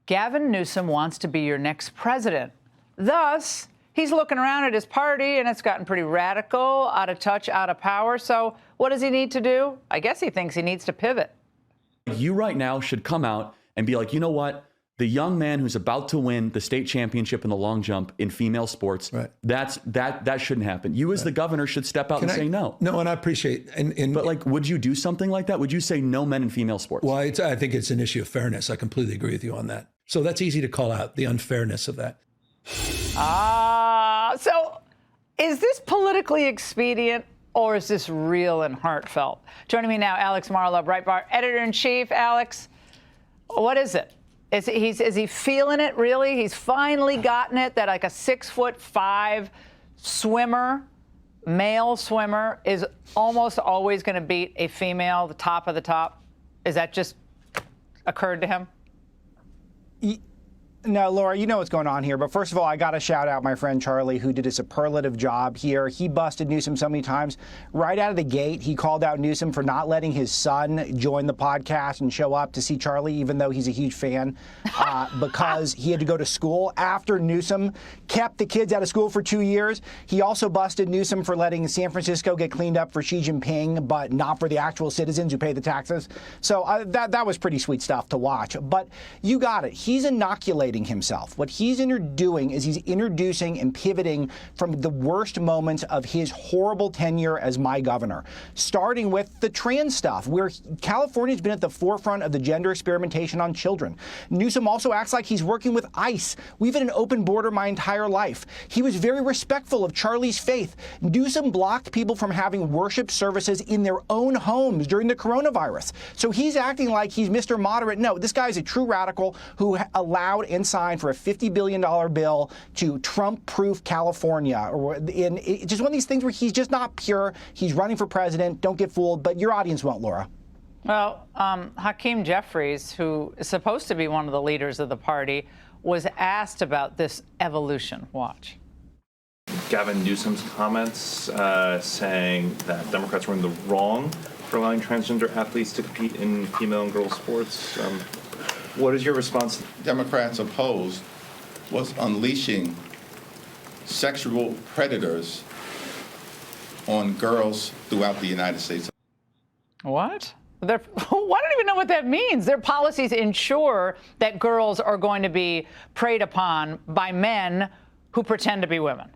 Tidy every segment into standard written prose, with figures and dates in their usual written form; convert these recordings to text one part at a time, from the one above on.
Gavin Newsom wants to be your next president. Thus, he's looking around at his party, and it's gotten pretty radical, out of touch, out of power. So what does he need to do? I guess he thinks he needs to pivot. You right now should come out and be like, you know what? The young man who's about to win the state championship in the long jump in female sports, right. that shouldn't happen. You as the governor should step out say no. No, and I appreciate but like, would you do something like that? Would you say no men in female sports? Well, I think it's an issue of fairness. I completely agree with you on that. So that's easy to call out, the unfairness of that. So is this politically expedient or is this real and heartfelt? Joining me now, Alex Marlow, Breitbart editor-in-chief. Alex, what is it? Is he feeling it, really? He's finally gotten it that like a 6'5" swimmer, male swimmer, is almost always going to beat a female, the top of the top? Is that just occurred to him? No, Laura, you know what's going on here. But first of all, I got to shout out my friend Charlie, who did a superlative job here. He busted Newsom so many times. Right out of the gate, he called out Newsom for not letting his son join the podcast and show up to see Charlie, even though he's a huge fan, because he had to go to school after Newsom kept the kids out of school for 2 years. He also busted Newsom for letting San Francisco get cleaned up for Xi Jinping, but not for the actual citizens who pay the taxes. So that was pretty sweet stuff to watch. But you got it. He's inoculating himself. What he's doing is he's introducing and pivoting from the worst moments of his horrible tenure as my governor, starting with the trans stuff, where California's been at the forefront of the gender experimentation on children. Newsom also acts like he's working with ICE. We've had an open border my entire life. He was very respectful of Charlie's faith. Newsom blocked people from having worship services in their own homes during the coronavirus. So he's acting like he's Mr. Moderate. No, this guy's a true radical who allowed and signed for a $50 billion bill to Trump-proof California. It's just one of these things where he's just not pure. He's running for president. Don't get fooled. But your audience won't, Laura. Well, Hakeem Jeffries, who is supposed to be one of the leaders of the party, was asked about this evolution. Watch. Gavin Newsom's comments saying that Democrats were in the wrong for allowing transgender athletes to compete in female and girls sports. What is your response? Democrats opposed was unleashing sexual predators on girls throughout the United States. What? I don't even know what that means. Their policies ensure that girls are going to be preyed upon by men who pretend to be women.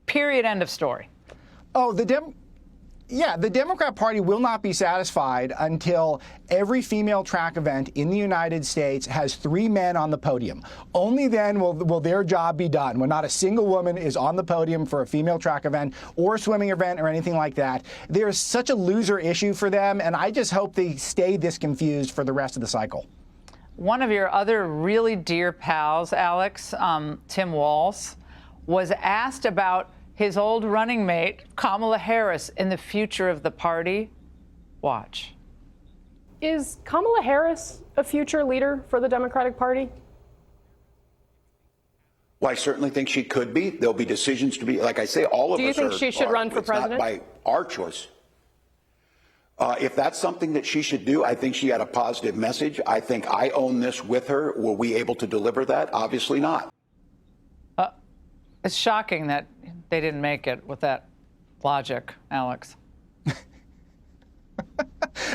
Period. End of story. Oh, the Democrat Party will not be satisfied until every female track event in the United States has 3 men on the podium. Only then will their job be done, when not a single woman is on the podium for a female track event or a swimming event or anything like that. There's such a loser issue for them, and I just hope they stay this confused for the rest of the cycle. One of your other really dear pals, Alex, Tim Walz, was asked about his old running mate, Kamala Harris, in the future of the party. Watch. Is Kamala Harris a future leader for the Democratic Party? Well, I certainly think she could be. There'll be decisions to be, like I say, all of us Do you think she should run for president? Not by our choice. If that's something that she should do, I think she had a positive message. I think I own this with her. Were we able to deliver that? Obviously not. It's shocking that they didn't make it with that logic, Alex.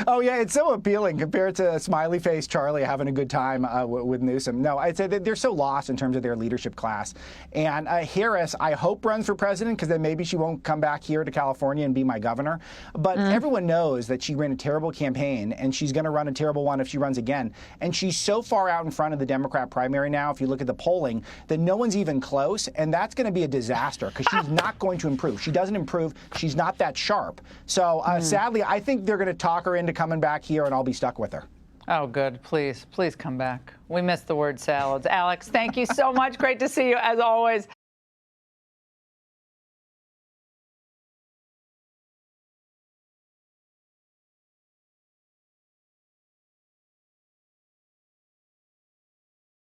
Oh, yeah, it's so appealing compared to smiley face Charlie having a good time with Newsom. No, I'd say that they're so lost in terms of their leadership class. And Harris, I hope, runs for president, because then maybe she won't come back here to California and be my governor. But everyone knows that she ran a terrible campaign, and she's going to run a terrible one if she runs again. And she's so far out in front of the Democrat primary now, if you look at the polling, that no one's even close. And that's going to be a disaster, because she's not going to improve. She doesn't improve. She's not that sharp. So sadly, I think they're going to talk her into coming back here, and I'll be stuck with her. Oh, good. Please come back. We missed the word salads. Alex, thank you so much. Great to see you, as always.